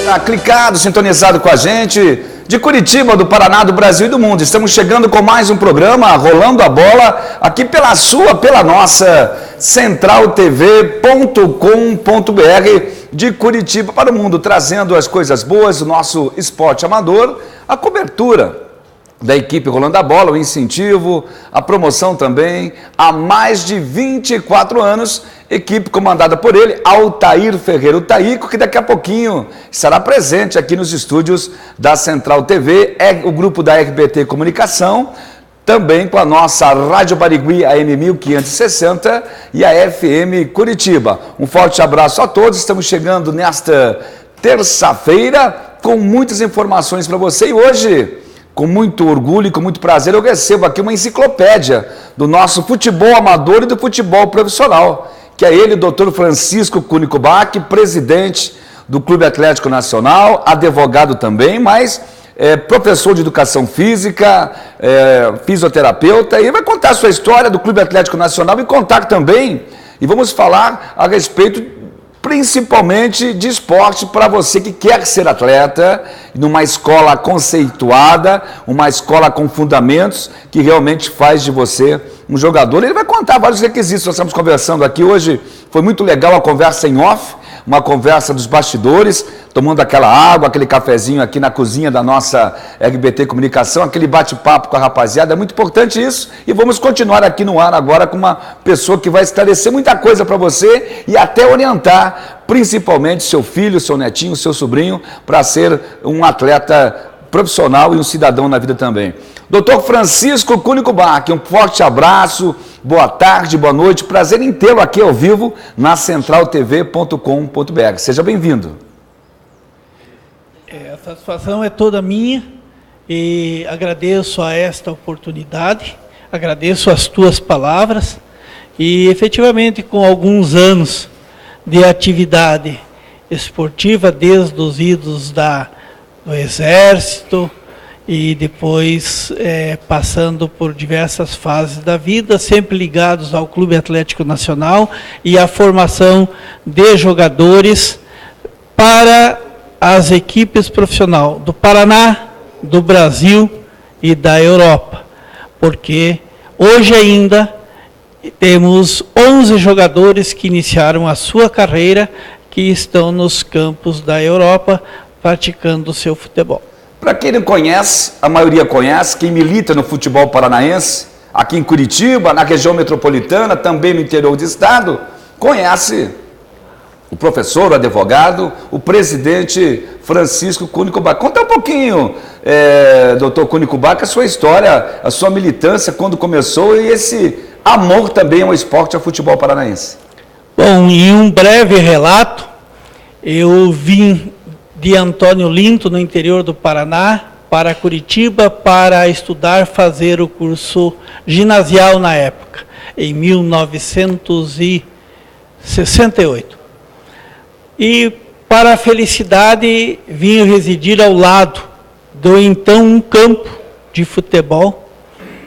Tá clicado, sintonizado com a gente, de Curitiba, do Paraná, do Brasil e do mundo. Estamos chegando com mais um programa, Rolando a Bola, aqui pela nossa centraltv.com.br de Curitiba para o mundo, trazendo as coisas boas do nosso esporte amador, a cobertura da equipe Rolando a Bola, o incentivo, a promoção também, há mais de 24 anos, equipe comandada por ele, Altair Ferreira, o Taíco, que daqui a pouquinho estará presente aqui nos estúdios da Central TV, o grupo da RBT Comunicação, também com a nossa Rádio Barigui AM 1560 e a FM Curitiba. Um forte abraço a todos, estamos chegando nesta terça-feira com muitas informações para você e hoje, com muito orgulho e com muito prazer, eu recebo aqui uma enciclopédia do nosso futebol amador e do futebol profissional, que é ele, o Dr. Francisco Cúnico Bach, presidente do Clube Atlético Nacional, advogado também, mas professor de educação física, fisioterapeuta, e vai contar a sua história do Clube Atlético Nacional e contar também, e vamos falar a respeito principalmente de esporte para você que quer ser atleta, numa escola conceituada, uma escola com fundamentos que realmente faz de você um jogador. Ele vai contar vários requisitos, nós estamos conversando aqui hoje, foi muito legal a conversa em off, uma conversa dos bastidores, tomando aquela água, aquele cafezinho aqui na cozinha da nossa RBT Comunicação, aquele bate-papo com a rapaziada, é muito importante isso, e vamos continuar aqui no ar agora com uma pessoa que vai esclarecer muita coisa para você e até orientar, principalmente seu filho, seu netinho, seu sobrinho, para ser um atleta profissional e um cidadão na vida também. Dr. Francisco Cúnico Bach, um forte abraço, boa tarde, boa noite, prazer em tê-lo aqui ao vivo na centraltv.com.br. Seja bem-vindo. A satisfação é toda minha e agradeço a esta oportunidade, agradeço as tuas palavras e efetivamente com alguns anos de atividade esportiva, desde os idos do Exército, e depois passando por diversas fases da vida, sempre ligados ao Clube Atlético Nacional e à formação de jogadores para as equipes profissionais do Paraná, do Brasil e da Europa, porque hoje ainda temos 11 jogadores que iniciaram a sua carreira, que estão nos campos da Europa praticando o seu futebol. Para quem não conhece, a maioria conhece, quem milita no futebol paranaense, aqui em Curitiba, na região metropolitana, também no interior do estado, conhece o professor, o advogado, o presidente Francisco Cúnico Bach. Conta um pouquinho, doutor Cúnico Bach, a sua história, a sua militância, quando começou e esse amor também ao esporte, ao futebol paranaense. Bom, em um breve relato, eu vim de Antônio Linto, no interior do Paraná, para Curitiba, para estudar, fazer o curso ginasial na época, em 1968. E, para a felicidade, vim residir ao lado do então um campo de futebol,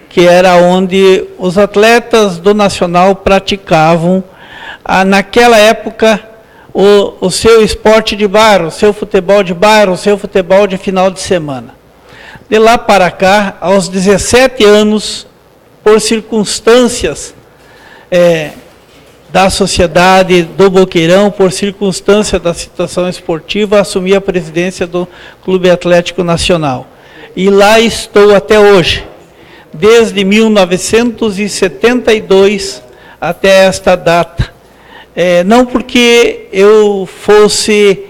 que era onde os atletas do Nacional praticavam, naquela época, o seu esporte de bairro, o seu futebol de bairro, o seu futebol de final de semana. De lá para cá, aos 17 anos, por circunstâncias da sociedade do Boqueirão, por circunstância da situação esportiva, assumi a presidência do Clube Atlético Nacional. E lá estou até hoje, desde 1972 até esta data. Não porque eu fosse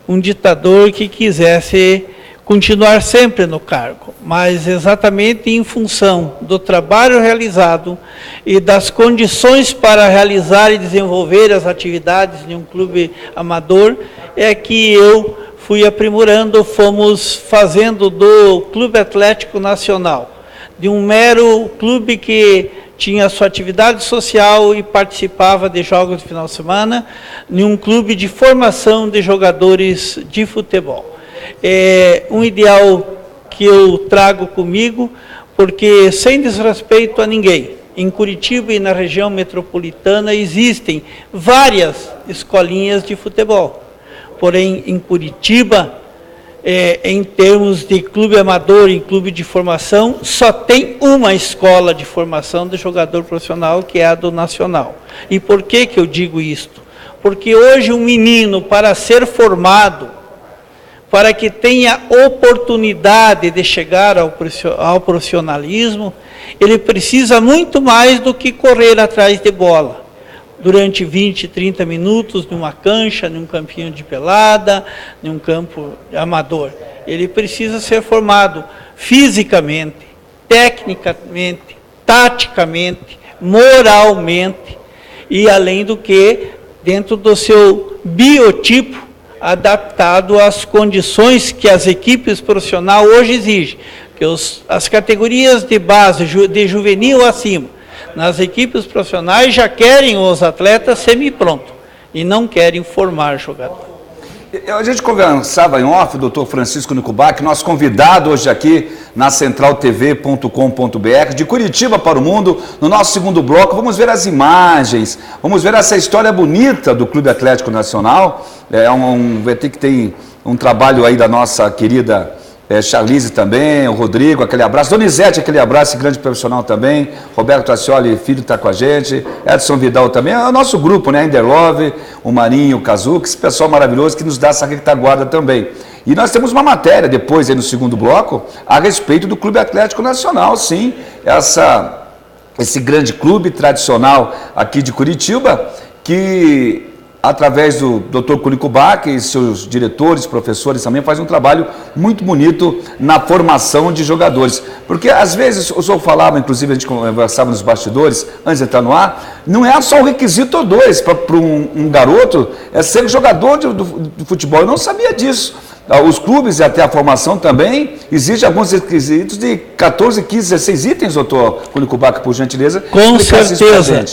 um ditador que quisesse continuar sempre no cargo, mas exatamente em função do trabalho realizado e das condições para realizar e desenvolver as atividades de um clube amador, é que eu fui aprimorando, fomos fazendo do Clube Atlético Nacional, de um mero clube que tinha sua atividade social e participava de jogos de final de semana, em um clube de formação de jogadores de futebol. É um ideal que eu trago comigo, porque sem desrespeito a ninguém, em Curitiba e na região metropolitana existem várias escolinhas de futebol. Porém, em Curitiba, em termos de clube amador e clube de formação, só tem uma escola de formação de jogador profissional, que é a do Nacional. E por que que eu digo isto? Porque hoje um menino, para ser formado, para que tenha oportunidade de chegar ao profissionalismo, ele precisa muito mais do que correr atrás de bola. Durante 20, 30 minutos, numa cancha, num campinho de pelada, num campo amador. Ele precisa ser formado fisicamente, tecnicamente, taticamente, moralmente, e além do que, dentro do seu biotipo, adaptado às condições que as equipes profissionais hoje exigem. Que as categorias de base, de juvenil acima, nas equipes profissionais já querem os atletas semi-prontos e não querem formar jogador. A gente conversava em off, doutor Francisco Nicubach, nosso convidado hoje aqui na centraltv.com.br, de Curitiba para o Mundo. No nosso segundo bloco, vamos ver as imagens, vamos ver essa história bonita do Clube Atlético Nacional. Vai ter que ter um trabalho aí da nossa querida Charlize também, o Rodrigo, aquele abraço. Donizete, aquele abraço, grande profissional também. Roberto Acioli, filho, está com a gente. Edson Vidal também. É o nosso grupo, né? Enderlove, o Marinho, o Kazuca, esse pessoal maravilhoso que nos dá essa retaguarda também. E nós temos uma matéria depois, aí no segundo bloco, a respeito do Clube Atlético Nacional, sim. Esse grande clube tradicional aqui de Curitiba, que através do Dr. Nicubach e seus diretores, professores também, faz um trabalho muito bonito na formação de jogadores. Porque às vezes, o senhor falava, inclusive a gente conversava nos bastidores, antes de entrar no ar, não é só o requisito 2 para um garoto, é ser jogador do futebol. Eu não sabia disso. Os clubes e até a formação também exigem alguns requisitos de 14, 15, 16 itens, doutor Nicubach, por gentileza. Com certeza.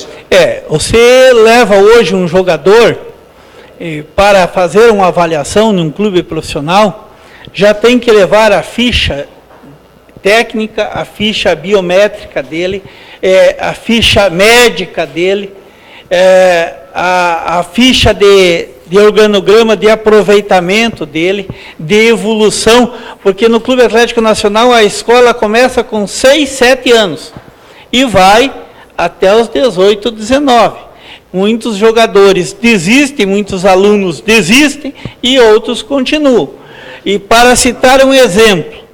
Você leva hoje um jogador para fazer uma avaliação num clube profissional, já tem que levar a ficha técnica, a ficha biométrica dele, a ficha médica dele, a ficha de organograma de aproveitamento dele, de evolução, porque no Clube Atlético Nacional a escola começa com 6, 7 anos e vai até os 18, 19. Muitos jogadores desistem, muitos alunos desistem e outros continuam. E para citar um exemplo,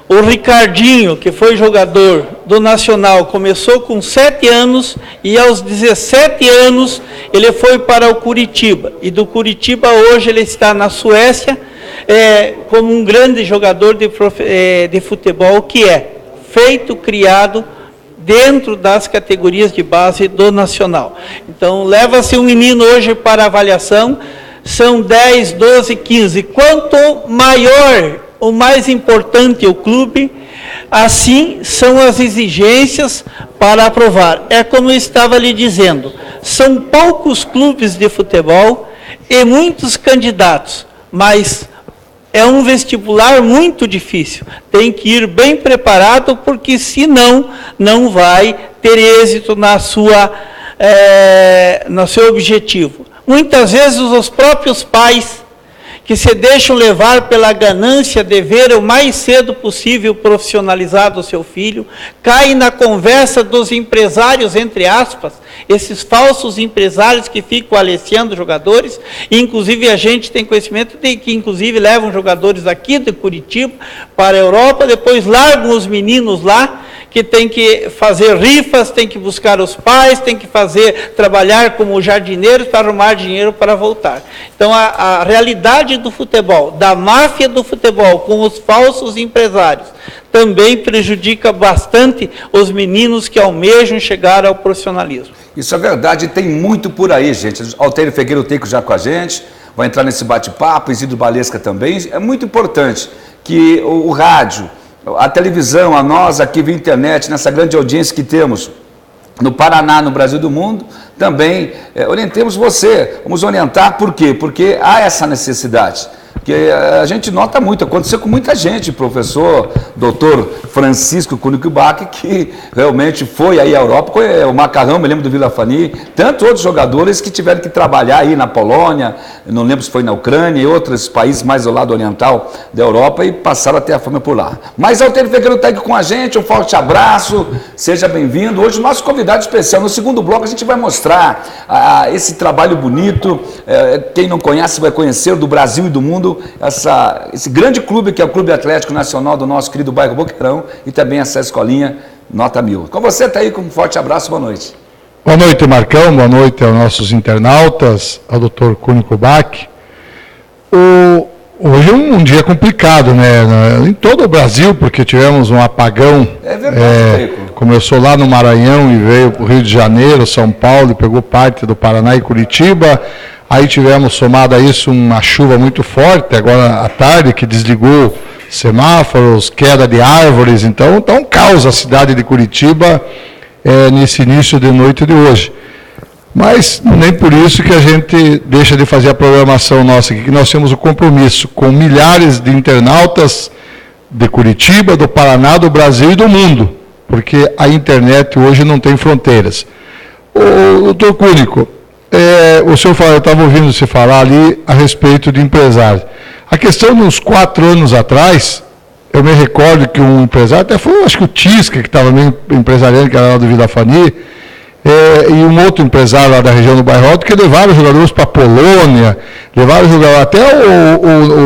o Ricardinho, que foi jogador do Nacional, começou com 7 anos e aos 17 anos ele foi para o Curitiba. E do Curitiba hoje ele está na Suécia como um grande jogador de futebol, que é feito, criado dentro das categorias de base do Nacional. Então leva-se um menino hoje para avaliação, são 10, 12, 15. Quanto maior o mais importante é o clube, assim são as exigências para aprovar. É como eu estava lhe dizendo, são poucos clubes de futebol e muitos candidatos, mas é um vestibular muito difícil. Tem que ir bem preparado, porque senão não vai ter êxito no seu objetivo. Muitas vezes os próprios pais, que se deixam levar pela ganância de ver o mais cedo possível profissionalizado o seu filho, caem na conversa dos empresários, entre aspas, esses falsos empresários que ficam aliciando jogadores, e inclusive a gente tem conhecimento de que inclusive levam jogadores aqui de Curitiba para a Europa, depois largam os meninos lá, que tem que fazer rifas, tem que buscar os pais, tem que trabalhar como jardineiros para arrumar dinheiro para voltar. Então a realidade do futebol, da máfia do futebol com os falsos empresários, também prejudica bastante os meninos que almejam chegar ao profissionalismo. Isso é verdade, tem muito por aí, gente. Altério Figueiredo Teico já com a gente, vai entrar nesse bate-papo, Isidro Balesca também. É muito importante que o rádio, a televisão, a nós aqui via internet, nessa grande audiência que temos no Paraná, no Brasil do mundo, também orientemos você. Vamos orientar por quê? Porque há essa necessidade. Porque a gente nota muito, aconteceu com muita gente, professor, doutor Francisco Cunico Bach, que realmente foi aí à Europa, o Macarrão, me lembro do Vila Fani, tantos outros jogadores que tiveram que trabalhar aí na Polônia, não lembro se foi na Ucrânia e outros países mais do lado oriental da Europa e passaram a ter a fama por lá. Mas Alter Ferreira está aqui com a gente, um forte abraço, seja bem-vindo. Hoje o nosso convidado especial, no segundo bloco a gente vai mostrar esse trabalho bonito, quem não conhece vai conhecer, do Brasil e do mundo, esse grande clube que é o Clube Atlético Nacional do nosso querido bairro Boqueirão e também essa escolinha Nota 1000. Com você, está aí com um forte abraço, boa noite. Boa noite, Marcão, boa noite aos nossos internautas, ao doutor Cunico Bach. Hoje é um dia complicado, né? Em todo o Brasil, porque tivemos um apagão. É verdade, começou lá no Maranhão e veio para o Rio de Janeiro, São Paulo, e pegou parte do Paraná e Curitiba. Aí tivemos, somado a isso, uma chuva muito forte, agora à tarde, que desligou semáforos, queda de árvores. Então tá um caos a cidade de Curitiba nesse início de noite de hoje. Mas nem por isso que a gente deixa de fazer a programação nossa aqui, que nós temos o compromisso com milhares de internautas de Curitiba, do Paraná, do Brasil e do mundo, porque a internet hoje não tem fronteiras. Doutor Cunico, o senhor falou, eu estava ouvindo você falar ali a respeito de empresários. A questão de uns 4 anos atrás, eu me recordo que um empresário, até foi, acho que o Tisca, que estava meio empresariando, que era lá do Vila Fani, e um outro empresário lá da região do Bairro Alto, que levaram jogadores para a Polônia, levaram jogadores, até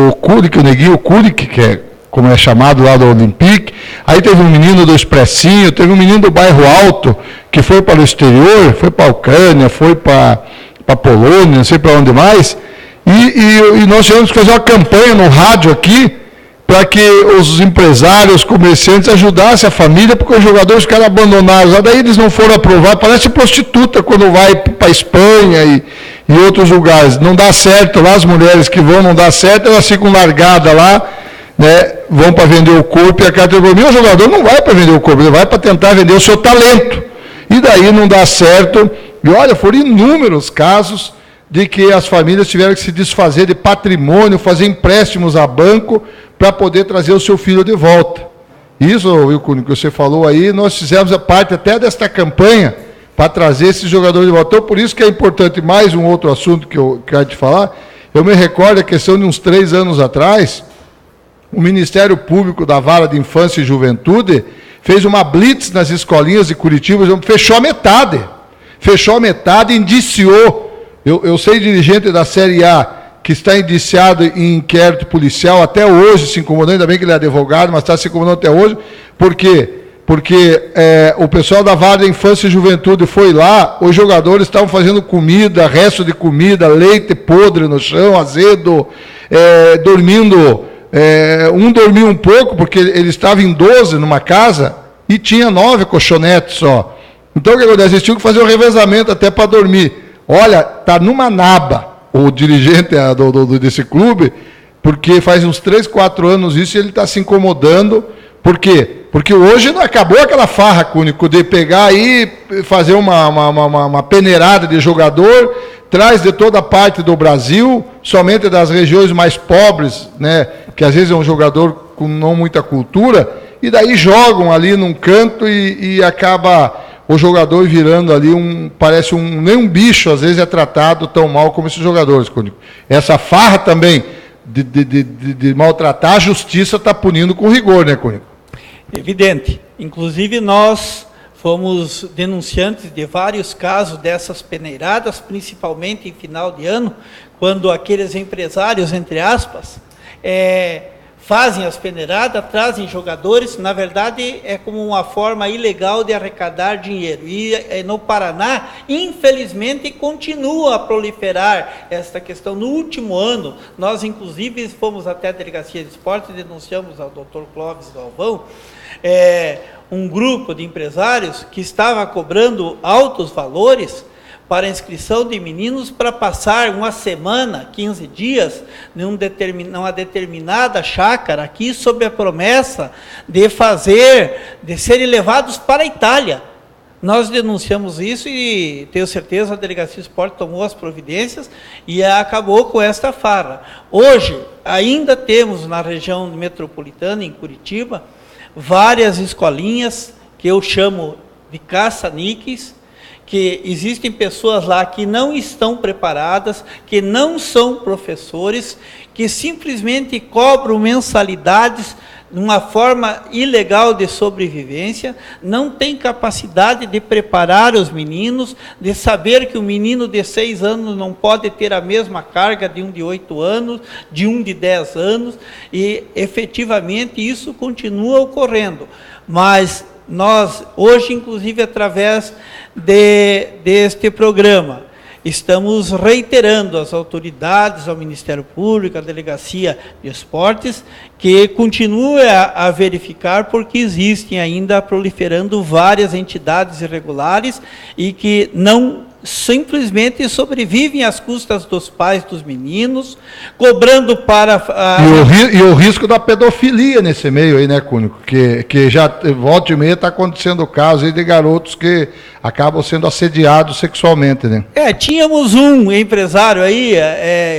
o Kurik, o Neguinho Kurik, que é como é chamado lá do Olympique. Aí teve um menino do Expressinho, teve um menino do Bairro Alto, que foi para o exterior, foi para a Ucrânia, foi para a Polônia, não sei para onde mais, e nós tivemos que fazer uma campanha no rádio aqui, para que os empresários, os comerciantes ajudassem a família, porque os jogadores ficaram abandonados. Daí eles não foram aprovados, parece prostituta quando vai para a Espanha e outros lugares. Não dá certo lá, as mulheres que vão não dá certo, elas ficam largadas lá, né, vão para vender o corpo e a categoria. O jogador não vai para vender o corpo, ele vai para tentar vender o seu talento. E daí não dá certo. E olha, foram inúmeros casos de que as famílias tiveram que se desfazer de patrimônio, fazer empréstimos a banco para poder trazer o seu filho de volta. Isso, Wilcune, que você falou aí, nós fizemos a parte até desta campanha para trazer esses jogadores de volta. Então, por isso que é importante, mais um outro assunto que eu quero te falar, eu me recordo a questão de uns 3 anos atrás, o Ministério Público da Vara de Infância e Juventude fez uma blitz nas escolinhas de Curitiba, fechou a metade, indiciou. Eu sei dirigente da Série A que está indiciado em inquérito policial até hoje, se incomodando, ainda bem que ele é advogado, mas está se incomodando até hoje. Por quê? Porque o pessoal da Vara da Infância e Juventude foi lá, os jogadores estavam fazendo comida, resto de comida, leite podre no chão, azedo, dormindo. Um dormiu um pouco, porque ele estava em 12 numa casa e tinha 9 colchonetes só. Então o que acontece? Eles tinham que fazer um revezamento até para dormir. Olha, está numa naba o dirigente desse clube, porque faz uns 3, 4 anos isso e ele está se incomodando. Por quê? Porque hoje não acabou aquela farra, Cúnico, de pegar aí, fazer uma peneirada de jogador, traz de toda parte do Brasil, somente das regiões mais pobres, né, que às vezes é um jogador com não muita cultura, e daí jogam ali num canto e acaba o jogador virando ali parece nem um bicho, às vezes é tratado tão mal como esses jogadores, Cúnico. Essa farra também de maltratar, a justiça está punindo com rigor, né, Cúnico? Evidente. Inclusive nós fomos denunciantes de vários casos dessas peneiradas, principalmente em final de ano, quando aqueles empresários, entre aspas, fazem as peneiradas, trazem jogadores, na verdade é como uma forma ilegal de arrecadar dinheiro. E no Paraná, infelizmente, continua a proliferar esta questão. No último ano, nós inclusive fomos até a Delegacia de Esporte e denunciamos ao Dr. Clóvis Galvão, um grupo de empresários que estava cobrando altos valores para a inscrição de meninos para passar uma semana, 15 dias, numa determinada chácara aqui, sob a promessa de serem levados para a Itália. Nós denunciamos isso e tenho certeza a Delegacia de Esporte tomou as providências e acabou com esta farra. Hoje, ainda temos na região metropolitana, em Curitiba, várias escolinhas que eu chamo de caça-níqueis, que existem pessoas lá que não estão preparadas, que não são professores, que simplesmente cobram mensalidades numa forma ilegal de sobrevivência, não tem capacidade de preparar os meninos, de saber que o menino de 6 anos não pode ter a mesma carga de um de 8 anos, de um de 10 anos, e efetivamente isso continua ocorrendo. Mas nós, hoje, inclusive, através deste programa, estamos reiterando às autoridades, ao Ministério Público, à Delegacia de Esportes, que continue a verificar, porque existem ainda proliferando várias entidades irregulares e que não simplesmente sobrevivem às custas dos pais dos meninos, cobrando para... E o risco da pedofilia nesse meio aí, né, Cúnico? Que já volta e meia está acontecendo o caso aí de garotos que acabam sendo assediados sexualmente, né? Tínhamos um empresário aí,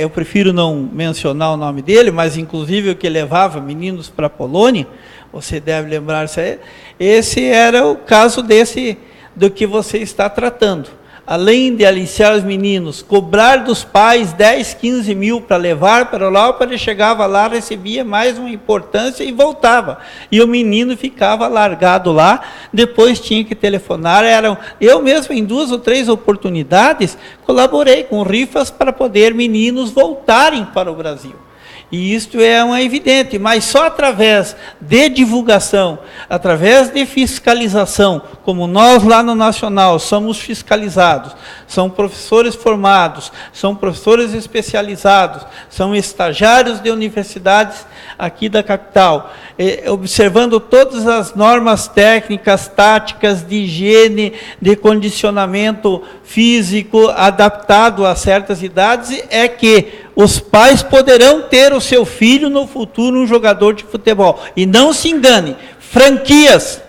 eu prefiro não mencionar o nome dele, mas inclusive o que levava meninos para a Polônia, você deve lembrar-se aí, esse era o caso do que você está tratando. Além de aliciar os meninos, cobrar dos pais 10, 15 mil para levar para lá, para ele chegava lá, recebia mais uma importância e voltava. E o menino ficava largado lá, depois tinha que telefonar. Eu mesmo, em 2 ou 3 oportunidades, colaborei com rifas para poder meninos voltarem para o Brasil. E isto é uma evidente, mas só através de divulgação, através de fiscalização, como nós lá no Nacional somos fiscalizados, são professores formados, são professores especializados, são estagiários de universidades aqui da capital, observando todas as normas técnicas, táticas, de higiene, de condicionamento físico adaptado a certas idades, é que os pais poderão ter o seu filho no futuro um jogador de futebol. E não se engane, franquias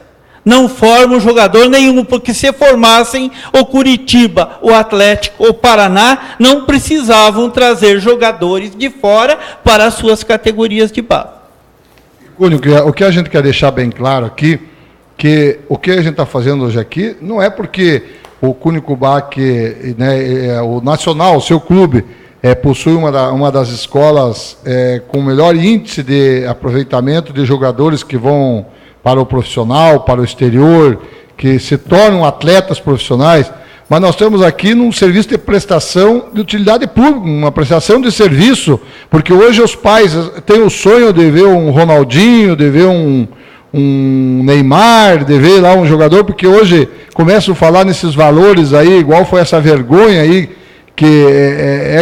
não formam jogador nenhum, porque se formassem o Curitiba, o Atlético, o Paraná, não precisavam trazer jogadores de fora para as suas categorias de base. Cúnico, o que a gente quer deixar bem claro aqui, que o que a gente está fazendo hoje aqui, não é porque o Cúnico Bach, né, o Nacional, o seu clube, possui uma das escolas com o melhor índice de aproveitamento de jogadores que vão para o profissional, para o exterior, que se tornam atletas profissionais, mas nós estamos aqui num serviço de prestação de utilidade pública, uma prestação de serviço, porque hoje os pais têm o sonho de ver um Ronaldinho, de ver um Neymar, de ver lá um jogador, porque hoje começam a falar nesses valores aí, igual foi essa vergonha aí, que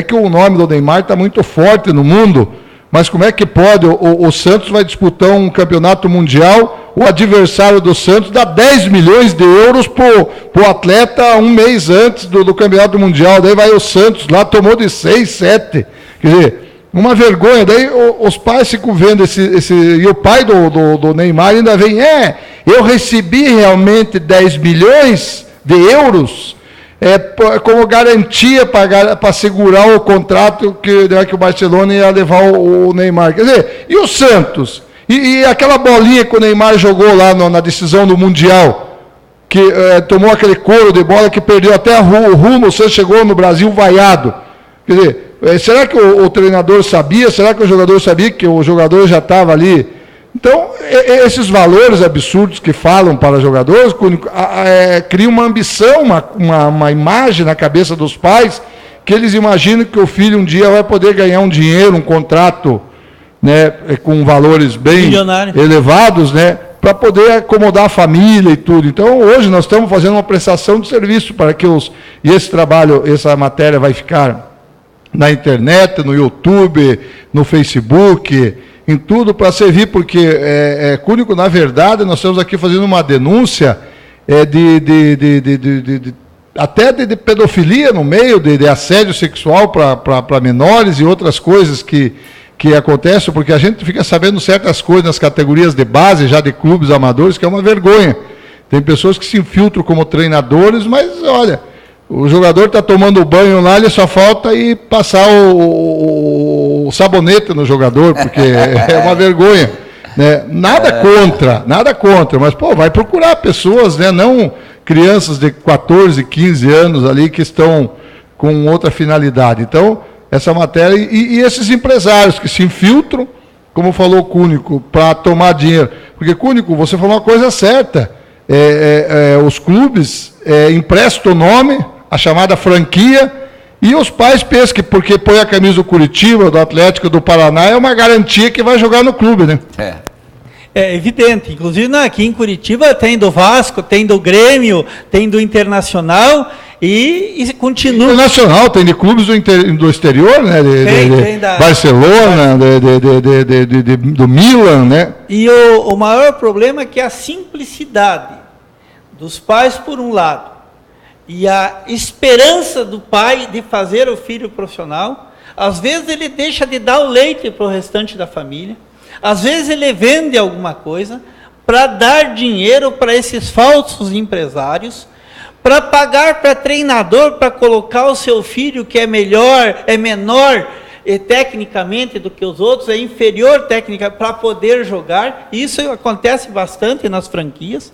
que o nome do Neymar está muito forte no mundo, mas como é que pode? O Santos vai disputar um campeonato mundial, o adversário do Santos dá 10 milhões de euros para o atleta um mês antes do campeonato mundial, daí vai o Santos lá, tomou de 6, 7, quer dizer, uma vergonha, daí os pais ficam vendo e o pai do Neymar ainda vem, eu recebi realmente 10 milhões de euros, como garantia para segurar o contrato que o Barcelona ia levar o Neymar. Quer dizer, e o Santos? E aquela bolinha que o Neymar jogou lá na decisão do Mundial, que tomou aquele couro de bola que perdeu até o rumo, o Santos chegou no Brasil vaiado. Quer dizer, será que o treinador sabia? Será que o jogador sabia que o jogador já estava ali? Então, esses valores absurdos que falam para jogadores, criam uma ambição, uma imagem na cabeça dos pais, que eles imaginam que o filho um dia vai poder ganhar um dinheiro, um contrato, né, com valores bem elevados, né, para poder acomodar a família e tudo. Então, hoje nós estamos fazendo uma prestação de serviço para que e esse trabalho, essa matéria vai ficar na internet, no YouTube, no Facebook, em tudo para servir, porque Cúnico, na verdade, nós estamos aqui fazendo uma denúncia até de pedofilia no meio, de assédio sexual para menores e outras coisas que acontecem, porque a gente fica sabendo certas coisas nas categorias de base, já de clubes amadores, que é uma vergonha. Tem pessoas que se infiltram como treinadores, mas, olha, O jogador está tomando banho lá, ele só falta ir passar o sabonete no jogador, porque é uma vergonha. Né? Nada contra, mas pô, vai procurar pessoas, né? Não crianças de 14, 15 anos ali que estão com outra finalidade. Então, essa matéria, e esses empresários que se infiltram, como falou o Cúnico, para tomar dinheiro. Porque, Cúnico, você falou uma coisa certa, os clubes emprestam o nome, a chamada franquia, e os pais pensam que porque põe a camisa do Curitiba, do Atlético, do Paraná, é uma garantia que vai jogar no clube, né? É evidente. Inclusive, aqui em Curitiba tem do Vasco, tem do Grêmio, tem do Internacional e continua. Internacional, tem de clubes do exterior, né? Tem da Barcelona, do Milan, né? E o maior problema é que a simplicidade dos pais, por um lado, e a esperança do pai de fazer o filho profissional, às vezes ele deixa de dar o leite para o restante da família, às vezes ele vende alguma coisa para dar dinheiro para esses falsos empresários, para pagar para treinador, para colocar o seu filho que é menor tecnicamente do que os outros, é inferior técnica para poder jogar. Isso acontece bastante nas franquias.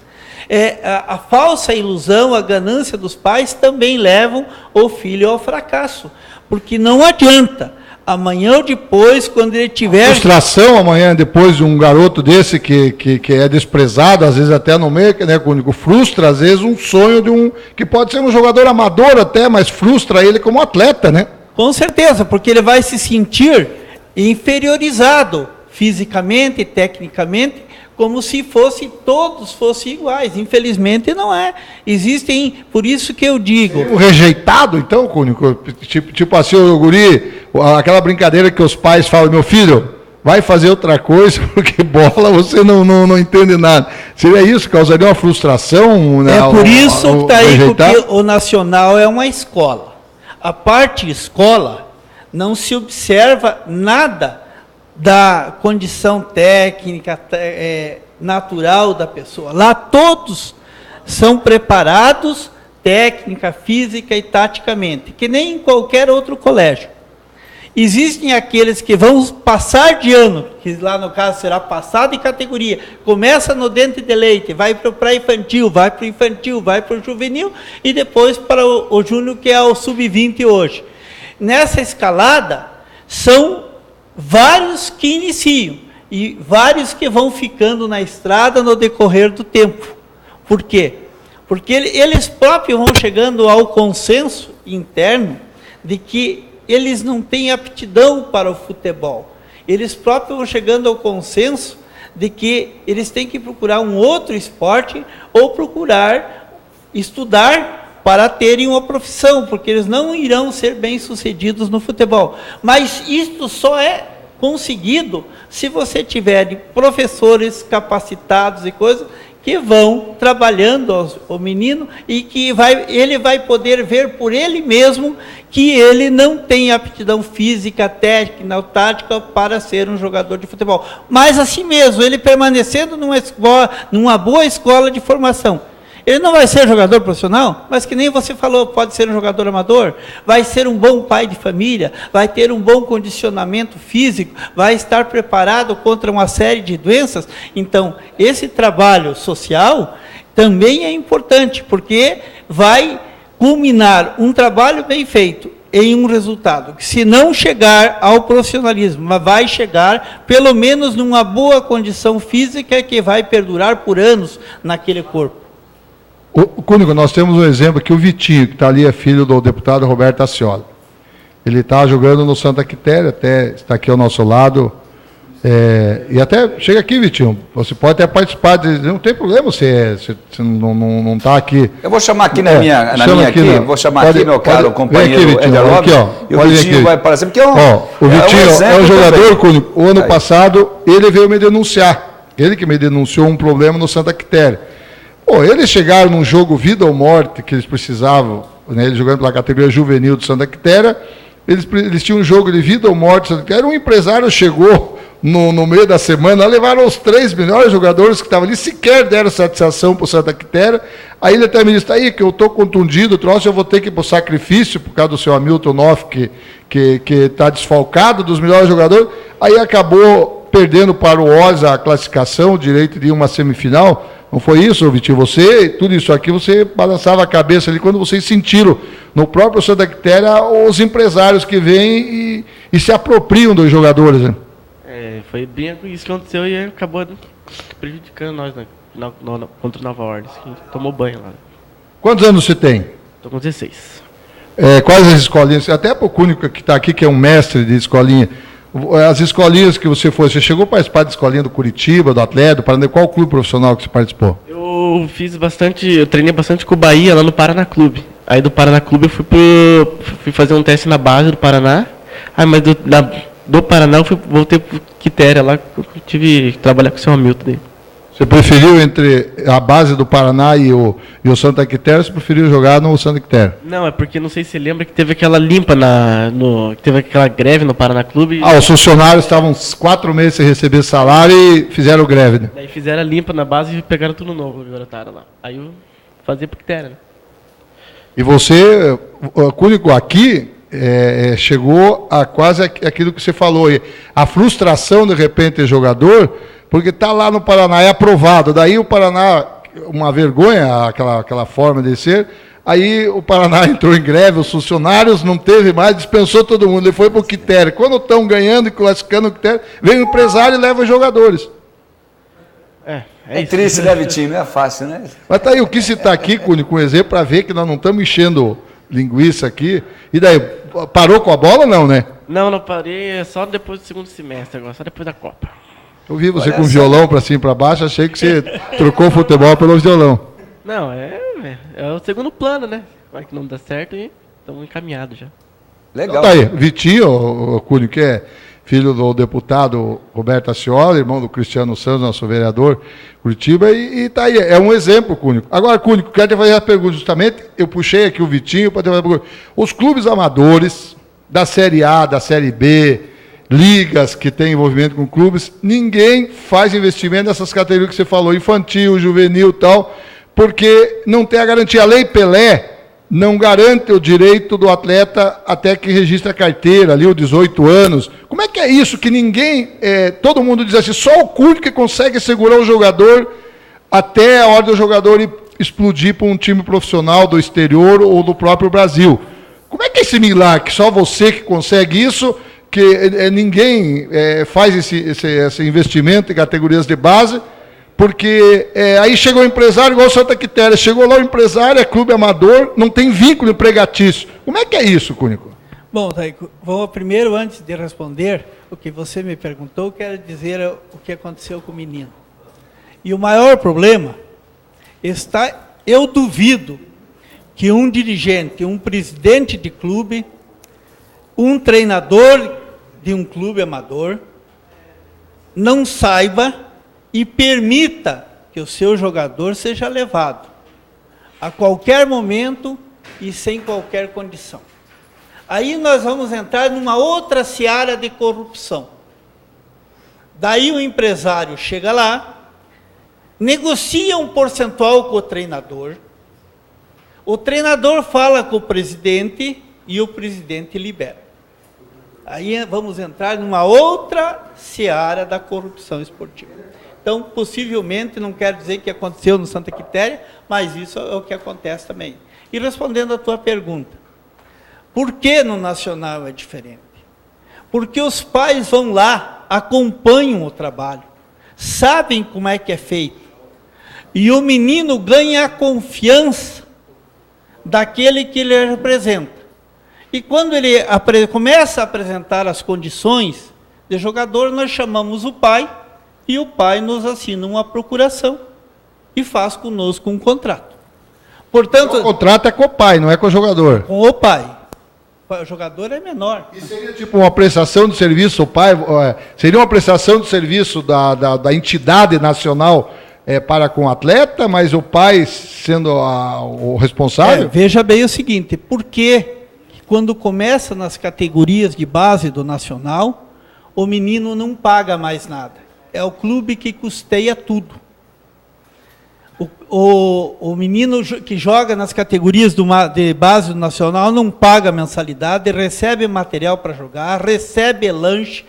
A falsa ilusão, a ganância dos pais também levam o filho ao fracasso, porque não adianta. Amanhã ou depois, quando ele tiver... Frustração amanhã, depois de um garoto desse que é desprezado, às vezes até no meio, né, Cúnico, frustra, às vezes, um sonho de um... que pode ser um jogador amador até, mas frustra ele como atleta, né? Com certeza, porque ele vai se sentir inferiorizado fisicamente, tecnicamente, como se todos fossem iguais. Infelizmente não é. Existem, por isso que eu digo... O rejeitado, então, Cúnico? Tipo assim, o guri, aquela brincadeira que os pais falam, meu filho, vai fazer outra coisa, porque bola você não entende nada. Seria isso? Causaria uma frustração? Né, por isso que está aí, porque o Nacional é uma escola. A parte escola não se observa nada da condição técnica, natural da pessoa. Lá todos são preparados técnica, física e taticamente, que nem em qualquer outro colégio. Existem aqueles que vão passar de ano, que lá no caso será passado de categoria, começa no dente de leite, vai para o pré-infantil, vai para o infantil, vai para o juvenil e depois para o júnior, que é o sub-20 hoje. Nessa escalada, são vários que iniciam e vários que vão ficando na estrada no decorrer do tempo. Por quê? Porque eles próprios vão chegando ao consenso interno de que eles não têm aptidão para o futebol. Eles próprios vão chegando ao consenso de que eles têm que procurar um outro esporte ou procurar estudar para terem uma profissão, porque eles não irão ser bem-sucedidos no futebol. Mas isto só é conseguido se você tiver professores capacitados e coisas que vão trabalhando o menino e que ele vai poder ver por ele mesmo que ele não tem aptidão física, técnica, tática para ser um jogador de futebol. Mas assim mesmo, ele permanecendo numa boa escola de formação, ele não vai ser jogador profissional, mas que nem você falou, pode ser um jogador amador, vai ser um bom pai de família, vai ter um bom condicionamento físico, vai estar preparado contra uma série de doenças. Então, esse trabalho social também é importante, porque vai culminar um trabalho bem feito em um resultado, que se não chegar ao profissionalismo, mas vai chegar pelo menos numa boa condição física que vai perdurar por anos naquele corpo. Cúnico, nós temos um exemplo aqui, o Vitinho, que está ali, é filho do deputado Roberto Asciola. Ele está jogando no Santa Quitéria, até está aqui ao nosso lado. E até, chega aqui, Vitinho, você pode até participar, não tem problema você não está aqui. Eu vou chamar aqui na minha vou chamar aqui meu caro companheiro Eder Lopes, e o Vitinho vai aparecer, porque o Vitinho é um jogador, Cúnico, o ano passado, ele veio me denunciar, ele que me denunciou um problema no Santa Quitéria. Eles chegaram num jogo vida ou morte, que eles precisavam, né, eles jogando pela categoria juvenil do Santa Quitéria, eles tinham um jogo de vida ou morte, um empresário chegou, no meio da semana, levaram os 3 melhores jogadores que estavam ali, sequer deram satisfação para o Santa Quitéria. Aí ele até me disse, aí que eu estou contundido, troço, eu vou ter que ir para o sacrifício, por causa do seu Hamilton Noff, que está desfalcado dos melhores jogadores. Aí acabou perdendo para o Oz a classificação, o direito de ir uma semifinal. Não foi isso, Vitinho? Você, tudo isso aqui, você balançava a cabeça ali quando vocês sentiram no próprio Santa Quitéria os empresários que vêm e se apropriam dos jogadores, né? Foi bem isso que aconteceu e acabou prejudicando nós, né? Contra o Nova Ordem, que a gente tomou banho lá. Quantos anos você tem? Estou com 16. Quais as escolinhas? Até para o Cúnico que está aqui, que é um mestre de escolinha. As escolinhas que você foi, você chegou a participar da escolinha do Curitiba, do Atlético, do Paraná? Qual clube profissional que você participou? Eu treinei bastante com o Bahia lá no Paraná Clube. Aí do Paraná Clube eu fui fazer um teste na base do Paraná. Mas do Paraná eu voltei para Quitéria lá, que eu tive que trabalhar com o seu Hamilton daí. Você preferiu entre a base do Paraná e o Santa Quitéria, você preferiu jogar no Santa Quitéria? Não, é porque não sei se você lembra que teve aquela limpa, teve aquela greve no Paraná Clube. Os funcionários estavam 4 meses sem receber salário e fizeram greve, né? Daí fizeram a limpa na base e pegaram tudo novo, garotada lá. Aí eu fazia pro Quitéria, né? E você, Cúnico, aqui chegou a quase aquilo que você falou aí, a frustração de repente ter jogador, porque está lá no Paraná, é aprovado, daí o Paraná, uma vergonha, aquela forma de ser, aí o Paraná entrou em greve, os funcionários não teve mais, dispensou todo mundo, ele foi para o Quitéria. Quando estão ganhando e classificando o Quitéria, vem o empresário e leva os jogadores. É triste, né, Vitinho? Não é fácil, né? Mas tá aí, eu quis citar aqui, Cúnico, um exemplo, para ver que nós não estamos enchendo linguiça aqui. E daí, parou com a bola ou não, né? Não parei, só depois do segundo semestre agora, só depois da Copa. Eu vi você com violão para cima e para baixo, achei que você trocou o futebol pelo violão. Não, é o segundo plano, né? Vai que não dá certo e estamos encaminhados já. Legal. Então tá aí, Vitinho, o Cúnico, que é filho do deputado Roberto Ascioli, irmão do Cristiano Santos, nosso vereador Curitiba, e tá aí, é um exemplo, Cúnico. Agora, Cúnico, quero te fazer a pergunta, justamente, eu puxei aqui o Vitinho para te fazer a pergunta. Os clubes amadores da Série A, da Série B, ligas que têm envolvimento com clubes, ninguém faz investimento nessas categorias que você falou, infantil, juvenil e tal, porque não tem a garantia. A Lei Pelé não garante o direito do atleta até que registre a carteira, ali, os 18 anos. Como é que é isso? Que ninguém, todo mundo diz assim, só o Cúnico que consegue segurar o jogador até a hora do jogador explodir para um time profissional do exterior ou do próprio Brasil. Como é que é esse milagre? Que só você que consegue isso, que ninguém faz esse investimento em categorias de base, porque aí chegou o empresário, igual o Santa Quitéria, chegou lá o empresário, é clube amador, não tem vínculo empregatício. Como é que é isso, Cúnico? Bom, Taico, vou primeiro, antes de responder o que você me perguntou, quero dizer o que aconteceu com o menino. E o maior problema está, eu duvido que um dirigente, um presidente de clube, um treinador de um clube amador, não saiba e permita que o seu jogador seja levado a qualquer momento e sem qualquer condição. Aí nós vamos entrar numa outra seara de corrupção. Daí o empresário chega lá, negocia um percentual com o treinador fala com o presidente e o presidente libera. Aí vamos entrar numa outra seara da corrupção esportiva. Então, possivelmente, não quero dizer que aconteceu no Santa Quitéria, mas isso é o que acontece também. E respondendo à tua pergunta, por que no Nacional é diferente? Porque os pais vão lá, acompanham o trabalho, sabem como é que é feito, e o menino ganha a confiança daquele que ele representa. E quando ele começa a apresentar as condições de jogador, nós chamamos o pai, e o pai nos assina uma procuração e faz conosco um contrato. Portanto, o contrato é com o pai, não é com o jogador. Com o pai. O jogador é menor. E seria tipo uma prestação de serviço, o pai, seria uma prestação de serviço da entidade nacional para com o atleta, mas o pai sendo o responsável? Veja bem o seguinte, porque quando começa nas categorias de base do Nacional, o menino não paga mais nada. É o clube que custeia tudo. O menino que joga nas categorias de base do Nacional não paga mensalidade, recebe material para jogar, recebe lanche,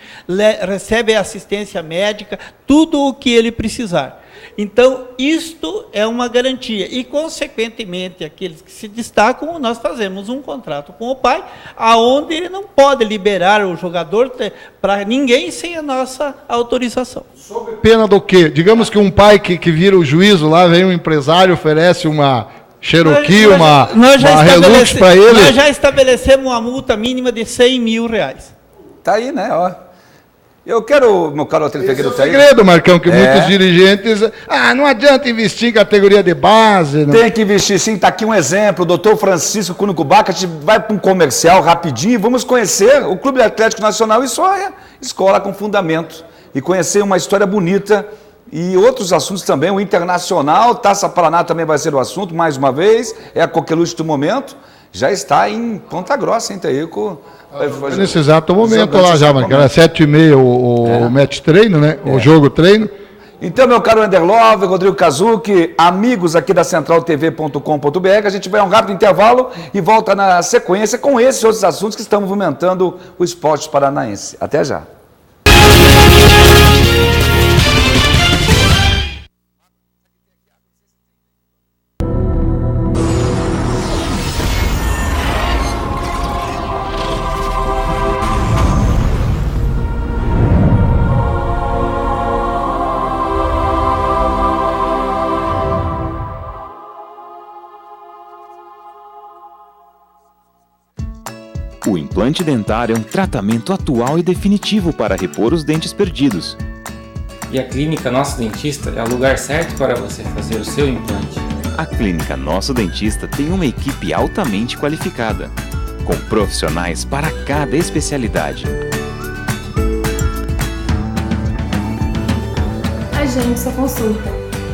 recebe assistência médica, tudo o que ele precisar. Então, isto é uma garantia. E, consequentemente, aqueles que se destacam, nós fazemos um contrato com o pai, aonde ele não pode liberar o jogador para ninguém sem a nossa autorização. Sob pena do quê? Digamos que um pai que vira o juízo lá, vem um empresário, oferece uma Cherokee, uma Hilux para ele. Nós já estabelecemos uma multa mínima de R$100 mil. Tá aí, né? Ó. Eu quero, meu caro Otávio Figueiredo, tá aí. É o segredo, Marcão, que muitos dirigentes... não adianta investir em categoria de base. Não. Tem que investir, sim. Está aqui um exemplo. O doutor Francisco Cúnico Baca, a gente vai para um comercial rapidinho e vamos conhecer o Clube Atlético Nacional. Isso é escola com fundamento. E conhecer uma história bonita e outros assuntos também. O Internacional, Taça Paraná também vai ser o assunto, mais uma vez. É a coqueluche do momento. Já está em Ponta Grossa, hein, Taíco? Nesse exato momento lá já, Marcão. Era 7h30 o match treino, né? O jogo treino. Então, meu caro Ender Love, Rodrigo Kazuki, amigos aqui da centraltv.com.br, a gente vai a um rápido intervalo e volta na sequência com esses outros assuntos que estão movimentando o esporte paranaense. Até já. O implante dentário é um tratamento atual e definitivo para repor os dentes perdidos. E a Clínica Nosso Dentista é o lugar certo para você fazer o seu implante. A Clínica Nosso Dentista tem uma equipe altamente qualificada, com profissionais para cada especialidade. Agende sua consulta.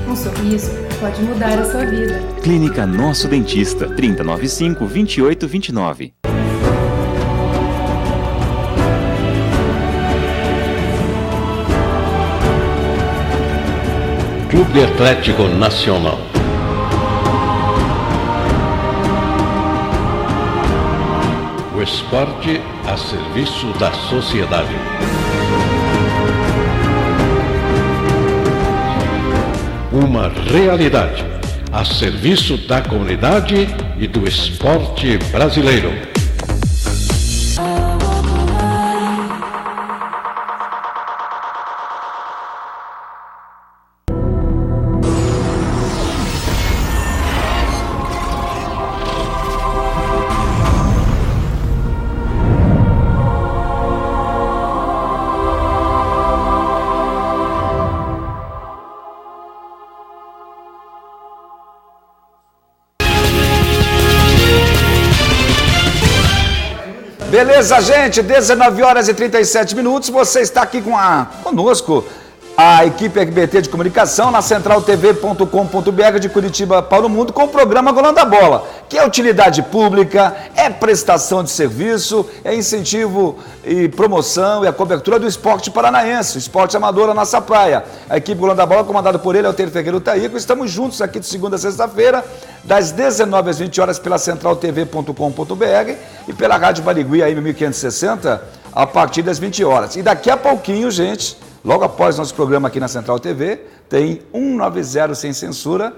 Um sorriso pode mudar a sua vida. Clínica Nosso Dentista, 3095-2829. Clube Atlético Nacional. O esporte a serviço da sociedade. Uma realidade a serviço da comunidade e do esporte brasileiro. Beleza, gente? 19h37. Você está aqui conosco, a equipe RBT de Comunicação, na centraltv.com.br de Curitiba para o Mundo, com o programa Golando a Bola, que é utilidade pública, é prestação de serviço, é incentivo e promoção e a cobertura do esporte paranaense, o esporte amador, a nossa praia. A equipe Golando a Bola, comandada por ele, Otávio Figueiredo Taíco. Estamos juntos aqui de segunda a sexta-feira, das 19 às 20 horas pela centraltv.com.br e pela Rádio Barigui, AM 1560, a partir das 20 horas. E daqui a pouquinho, gente, logo após nosso programa aqui na Central TV, tem 190 Sem Censura,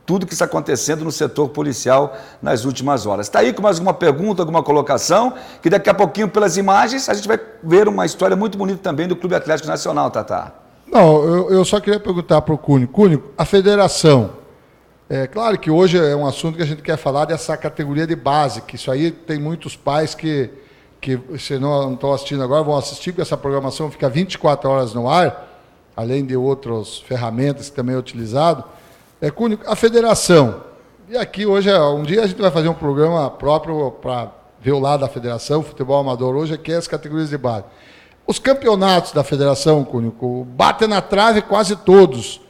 tudo que está acontecendo no setor policial nas últimas horas. Está aí com mais alguma pergunta, alguma colocação, que daqui a pouquinho, pelas imagens, a gente vai ver uma história muito bonita também do Clube Atlético Nacional, Tatá. Não, eu só queria perguntar para o Cúnico. Cúnico, a federação, é claro que hoje é um assunto que a gente quer falar dessa categoria de base, que isso aí tem muitos pais que se não estão assistindo agora, vão assistir, porque essa programação fica 24 horas no ar, além de outras ferramentas que também é utilizado. Cúnico, a federação, e aqui hoje, um dia a gente vai fazer um programa próprio para ver o lado da federação, futebol amador, hoje aqui é as categorias de base. Os campeonatos da federação, Cúnico, batem na trave quase todos.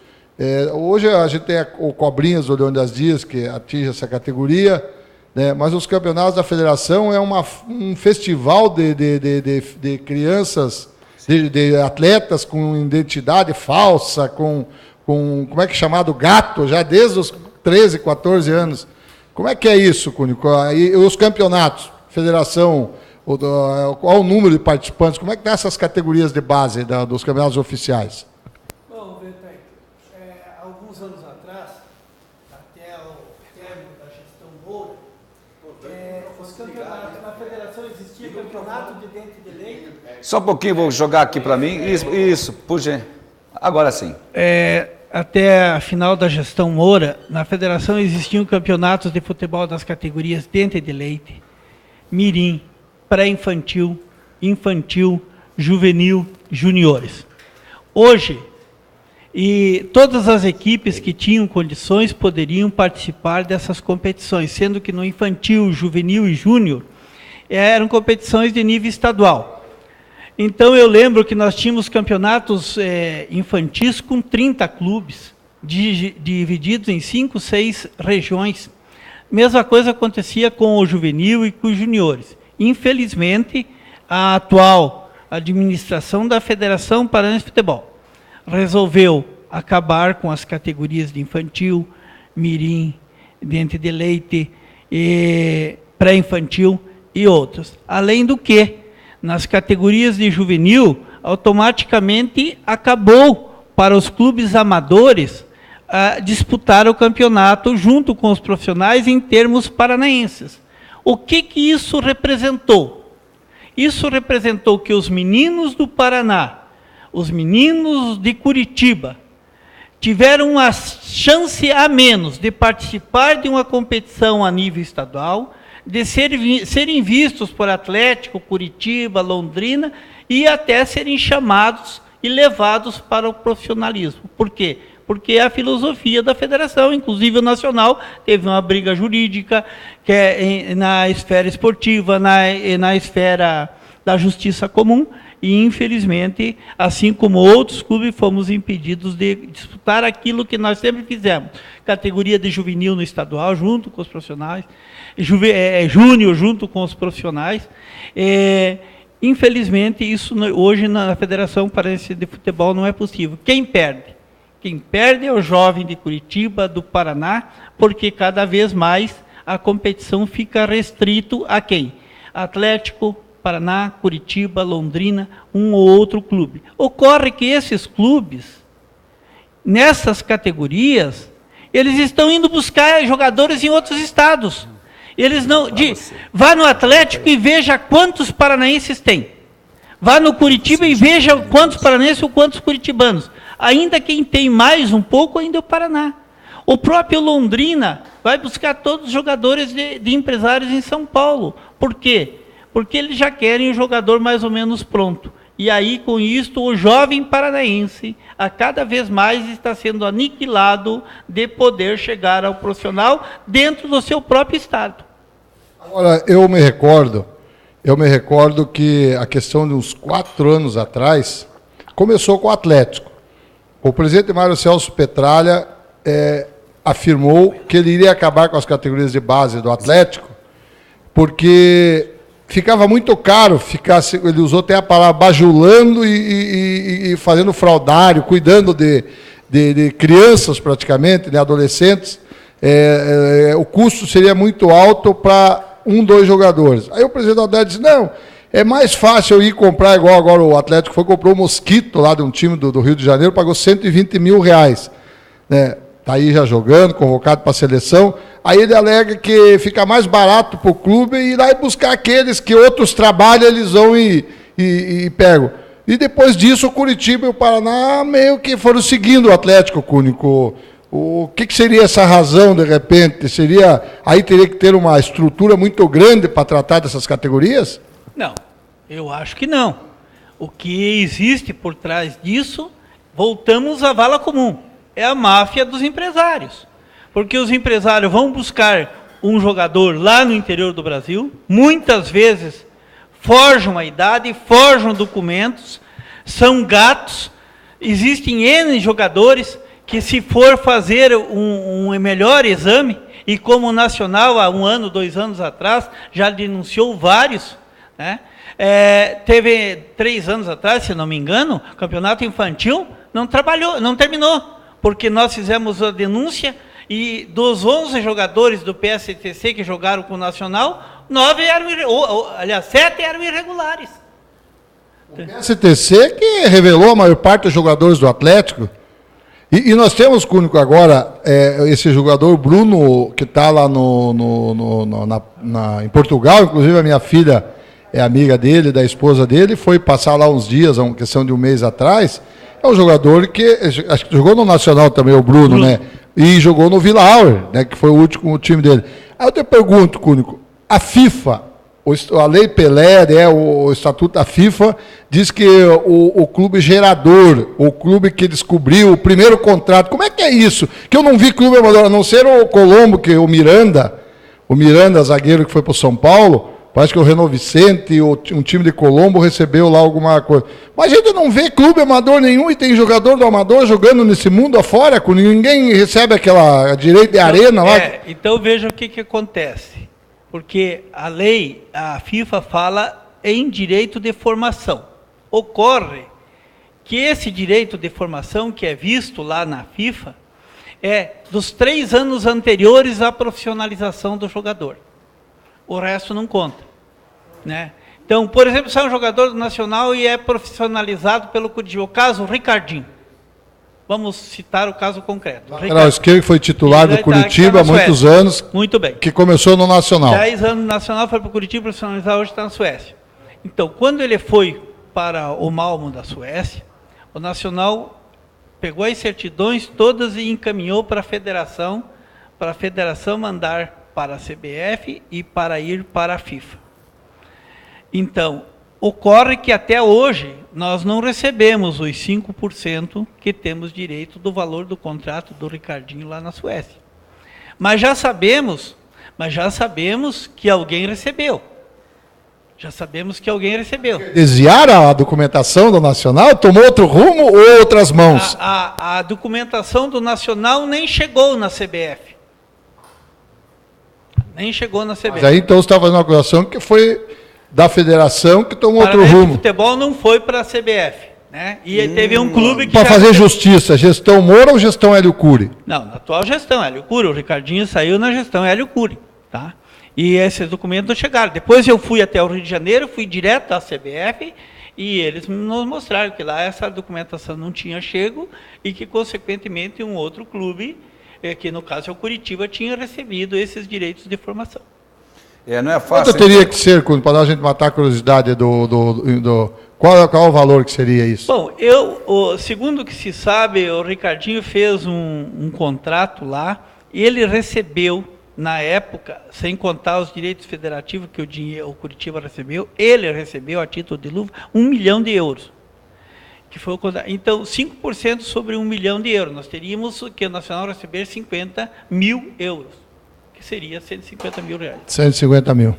Hoje a gente tem o Cobrinhas do Leão das Dias, que atinge essa categoria, né? Mas os campeonatos da federação é um festival de crianças de atletas com identidade falsa, com como é que é chamado, gato, já desde os 13, 14 anos. Como é que é isso, Cúnico? E os campeonatos, federação, qual o número de participantes? Como é que estão essas categorias de base dos campeonatos oficiais? Bom, Betec, alguns anos atrás, até o término da gestão Moura, os campeonatos na federação existia campeonato de dente de leite. Só um pouquinho, vou jogar aqui para mim. Isso, puxa. Agora sim. Até a final da gestão Moura, na federação existiam campeonatos de futebol das categorias dente de leite, mirim, pré-infantil, infantil, juvenil, juniores. Hoje, e todas as equipes que tinham condições poderiam participar dessas competições, sendo que no infantil, juvenil e júnior eram competições de nível estadual. Então, eu lembro que nós tínhamos campeonatos infantis com 30 clubes, divididos em 5, 6 regiões. Mesma coisa acontecia com o juvenil e com os juniores. Infelizmente, a atual administração da Federação Paranaense de Futebol resolveu acabar com as categorias de infantil, mirim, dente de leite, pré-infantil e outros. Além do que, nas categorias de juvenil, automaticamente acabou para os clubes amadores disputar o campeonato junto com os profissionais em termos paranaenses. O que isso representou? Isso representou que os meninos do Paraná, os meninos de Curitiba, tiveram uma chance a menos de participar de uma competição a nível estadual, de serem vistos por Atlético, Curitiba, Londrina, e até serem chamados e levados para o profissionalismo. Por quê? Porque é a filosofia da federação, inclusive o nacional, teve uma briga jurídica que na esfera esportiva, na esfera da justiça comum, e infelizmente, assim como outros clubes, fomos impedidos de disputar aquilo que nós sempre fizemos. Categoria de juvenil no estadual, junto com os profissionais, júnior junto com os profissionais. Infelizmente, isso hoje na Federação Paranaense de Futebol não é possível. Quem perde? Quem perde é o jovem de Curitiba, do Paraná, porque cada vez mais a competição fica restrito a quem? Atlético, Paraná, Curitiba, Londrina, um ou outro clube. Ocorre que esses clubes, nessas categorias, eles estão indo buscar jogadores em outros estados. Eles não... Vá no Atlético e veja quantos paranaenses tem. Vá no Curitiba e veja quantos paranaenses ou quantos curitibanos. Ainda quem tem mais um pouco ainda é o Paraná. O próprio Londrina vai buscar todos os jogadores de empresários em São Paulo. Por quê? Porque eles já querem o jogador mais ou menos pronto. E aí, com isso, o jovem paranaense, a cada vez mais, está sendo aniquilado de poder chegar ao profissional dentro do seu próprio estado. Agora, eu me recordo que a questão de uns 4 anos atrás, começou com o Atlético. O presidente Mário Celso Petralha afirmou que ele iria acabar com as categorias de base do Atlético, porque ficava muito caro, ele usou até a palavra bajulando e fazendo fraudário, cuidando de crianças praticamente, de adolescentes. O custo seria muito alto para 1, 2 jogadores. Aí o presidente Alder disse, não, é mais fácil eu ir comprar, igual agora o Atlético comprou o Mosquito lá de um time do Rio de Janeiro, pagou R$120 mil, né? Está aí já jogando, convocado para a seleção. Aí ele alega que fica mais barato para o clube ir lá e buscar aqueles que outros trabalham, eles vão e pegam. E depois disso, o Curitiba e o Paraná meio que foram seguindo o Atlético, Cúnico. O que seria essa razão, de repente? Aí teria que ter uma estrutura muito grande para tratar dessas categorias? Não, eu acho que não. O que existe por trás disso, voltamos à vala comum. É a máfia dos empresários. Porque os empresários vão buscar um jogador lá no interior do Brasil, muitas vezes forjam a idade, forjam documentos, são gatos. Existem N jogadores que, se for fazer um melhor exame, e como o Nacional, há 1 ano, 2 anos atrás, já denunciou vários, né? Teve 3 anos atrás, se não me engano, o campeonato infantil não trabalhou, não terminou, porque nós fizemos a denúncia e dos 11 jogadores do PSTC que jogaram com o Nacional, 7 eram irregulares. O PSTC que revelou a maior parte dos jogadores do Atlético. E nós temos, Cúnico, agora, esse jogador Bruno, que está lá em Portugal, inclusive a minha filha é amiga dele, da esposa dele, foi passar lá uns dias, uma questão de um mês atrás. É um jogador que acho que jogou no Nacional também, o Bruno, né? E jogou no Vila Auer, né? Que foi o último time dele. Aí eu te pergunto, Cúnico, a FIFA, a Lei Pelé, né, o Estatuto da FIFA, diz que o clube gerador, o clube que descobriu o primeiro contrato, como é que é isso? Que eu não vi clube amador, a não ser o Colombo, que o Miranda, zagueiro que foi para o São Paulo, parece que o Renato Vicente, um time de Colombo, recebeu lá alguma coisa. Mas a gente não vê clube amador nenhum e tem jogador do amador jogando nesse mundo afora, com ninguém recebe aquela direito de arena lá. Então veja o que acontece. Porque a FIFA fala em direito de formação. Ocorre que esse direito de formação que é visto lá na FIFA é dos 3 anos anteriores à profissionalização do jogador. O resto não conta, né? Então, por exemplo, se é um jogador do Nacional e é profissionalizado pelo Curitiba, o caso Ricardinho. Vamos citar o caso concreto. Lateral esquerdo foi titular do Curitiba há muitos anos. Muito bem. Que começou no Nacional. 10 anos no Nacional, foi para o Curitiba profissionalizar, hoje está na Suécia. Então, quando ele foi para o Malmö da Suécia, o Nacional pegou as certidões todas e encaminhou para a federação mandar para a CBF e para ir para a FIFA. Então, ocorre que até hoje nós não recebemos os 5% que temos direito do valor do contrato do Ricardinho lá na Suécia. Mas já sabemos que alguém recebeu. Desviaram a documentação do Nacional? Tomou outro rumo ou outras mãos? A documentação do Nacional nem chegou na CBF. Mas aí então você está fazendo uma acusação que foi da federação que tomou outro rumo. O futebol não foi para a CBF, né? E teve um clube que... Para fazer justiça, gestão Moura ou gestão Hélio Cury? Não, na atual gestão Hélio Cury. O Ricardinho saiu na gestão Hélio Cury, tá? E esses documentos não chegaram. Depois eu fui até o Rio de Janeiro, fui direto à CBF e eles nos mostraram que lá essa documentação não tinha chego e que, consequentemente, um outro clube, que no caso é o Curitiba, tinha recebido esses direitos de formação. Não é fácil. Quanto teria que ser, para a gente matar a curiosidade qual é o valor que seria isso? Bom, segundo o que se sabe, o Ricardinho fez um contrato lá e ele recebeu, na época, sem contar os direitos federativos que o Curitiba recebeu, ele recebeu a título de luva 1 milhão de euros. Que foi o contrato. Então, 5% sobre 1 milhão de euros. Nós teríamos que o Nacional receber 50 mil euros, que seria 150 mil reais. 150 mil.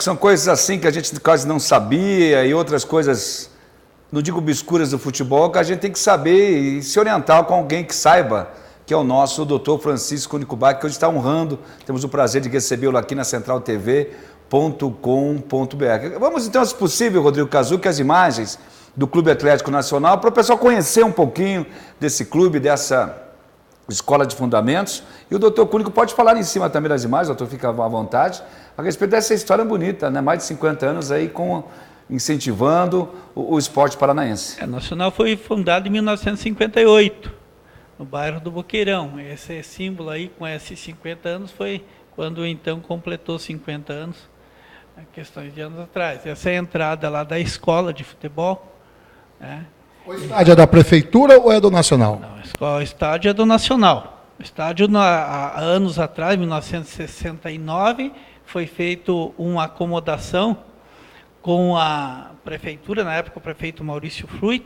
São coisas assim que a gente quase não sabia e outras coisas, não digo obscuras do futebol, que a gente tem que saber e se orientar com alguém que saiba, que é o nosso doutor Francisco Nicubach, que hoje está honrando. Temos o prazer de recebê-lo aqui na centraltv.com.br. Vamos então, se possível, Rodrigo Cazu, que as imagens do Clube Atlético Nacional, para o pessoal conhecer um pouquinho desse clube, dessa escola de fundamentos. E o doutor Cúnico pode falar em cima também das imagens, doutor, fica à vontade, a respeito dessa história bonita, né? Mais de 50 anos aí incentivando o esporte paranaense. O Nacional foi fundado em 1958, no bairro do Boqueirão. Esse símbolo aí, com esses 50 anos, foi quando então completou 50 anos, questões de anos atrás. Essa é a entrada lá da escola de futebol. O estádio é da prefeitura ou é do Nacional? Não, o estádio é do Nacional. O estádio, há anos atrás, 1969, foi feito uma acomodação com a prefeitura, na época o prefeito Maurício Fruit,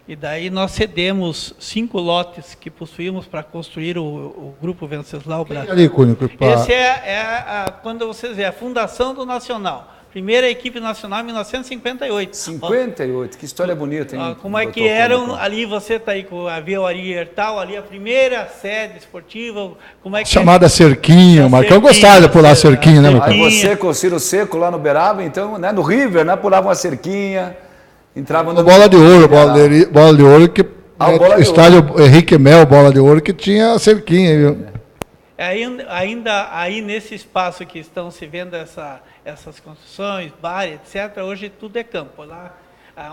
e daí nós cedemos 5 lotes que possuímos para construir o Grupo Venceslau Brasil. Ali, Cúnico, Esse quando vocês veem, a fundação do Nacional. Primeira equipe nacional em 1958. 58, que história bonita, hein? Como é que eram, ali você está aí com a Via Hertal, ali a primeira sede esportiva, como é que... Chamada Cerquinho, o Marcão gostava de pular cerquinho, né, Marcão? Aí você com o Ciro Seco lá no Beraba, então, né, no River, né, pulava uma cerquinha, entrava no... Bola de ouro, bola de ouro que... bola de estádio Henrique Mel, bola de ouro, que tinha cerquinha, viu? Ainda aí nesse espaço que estão se vendo essas construções, bar, etc., hoje tudo é campo. Lá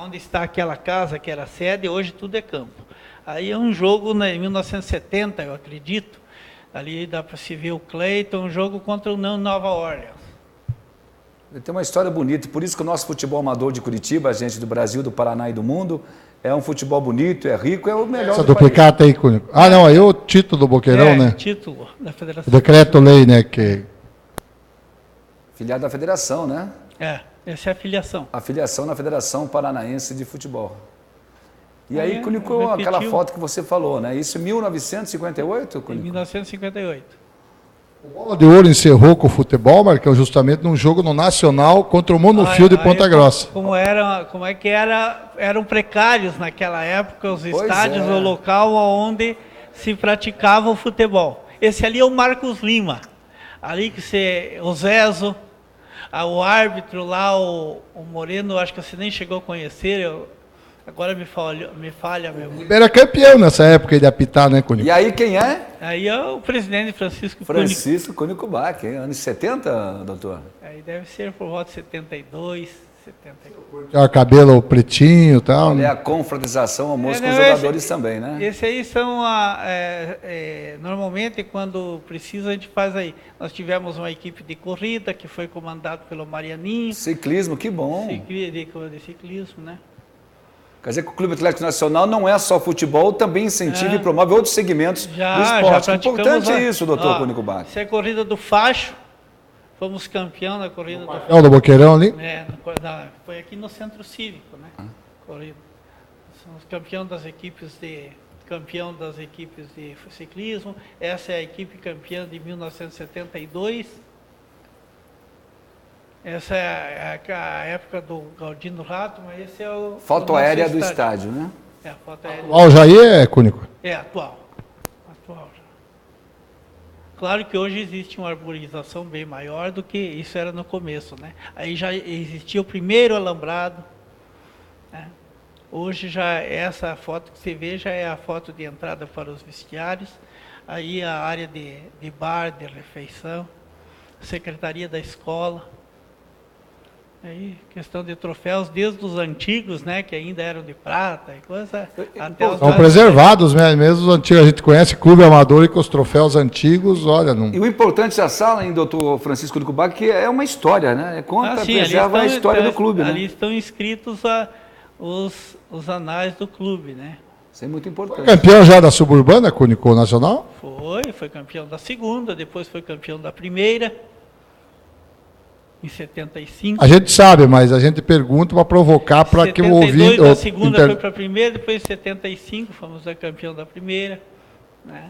onde está aquela casa que era sede, hoje tudo é campo. Aí é um jogo, né, em 1970, eu acredito, ali dá para se ver o Cleiton, um jogo contra o Nova Orleans. Tem uma história bonita, por isso que o nosso futebol amador de Curitiba, a gente do Brasil, do Paraná e do mundo, é um futebol bonito, é rico, é o melhor Essa do duplicata aí, Cúnico. Ah, não, aí o título do Boqueirão, né? Título da Federação. O decreto-lei, né? Que... Filiado da federação, né? Essa é a filiação. A filiação na Federação Paranaense de Futebol. E aí, Cúnico, repetiu. aquela foto que você falou, né? Isso em 1958, Cúnico? Em 1958. O Bola de Ouro encerrou com o futebol, Marcão, justamente num jogo no Nacional contra o Monofio de Ponta Grossa. Como é que eram precários naquela época os estádios, o local onde se praticava o futebol. Esse ali é o Marcos Lima, ali que o Zezo, o árbitro lá, o Moreno, acho que você nem chegou a conhecer, agora me falha mesmo. Era campeão nessa época de apitar, né, Cúnico? E aí quem é? Aí é o presidente Francisco Cúnico Bach, anos 70, doutor? Aí deve ser por volta de 72, 74. Tinha o cabelo pretinho e tal. É a confraternização, almoço com os jogadores também, né? Esse aí são, normalmente quando precisa a gente faz aí. Nós tivemos uma equipe de corrida que foi comandada pelo Marianinho. Ciclismo, que bom. De ciclismo, né? Quer dizer que o Clube Atlético Nacional não é só futebol, também incentiva e promove outros segmentos do esporte. Importante é isso, doutor Cúnico Bach. Isso é a corrida do facho. Fomos campeão na corrida do facho. É o do Boqueirão ali? Foi aqui no Centro Cívico, né? Corrida. Somos campeão das equipes de ciclismo. Essa é a equipe campeã de 1972. Essa é a época do Galdino Rato, mas esse é o... Foto aérea do estádio, né? A foto aérea. Atual já é, Cúnico? Atual. Já. Claro que hoje existe uma arborização bem maior do que isso era no começo, né? Aí já existia o primeiro alambrado, né? Hoje já essa foto que você vê já é a foto de entrada para os vestiários, aí a área de bar, de refeição, secretaria da escola. Aí, questão de troféus desde os antigos, né, que ainda eram de prata e coisa, até os são preservados, né, mesmo os antigos. A gente conhece clube amador e com os troféus antigos, olha... Não... E o importante da sala, hein, doutor Francisco Cúnico Bach, que é uma história, né? Preserva a história do clube, né? Ali estão inscritos os anais do clube, né? Isso é muito importante. Foi campeão já da Suburbana, Cúnico Nacional? Foi campeão da segunda, depois foi campeão da primeira. Em 75. A gente sabe, mas a gente pergunta para provocar para que o ouvinte... da segunda foi para a primeira, depois em 75 fomos a campeão da primeira. Né?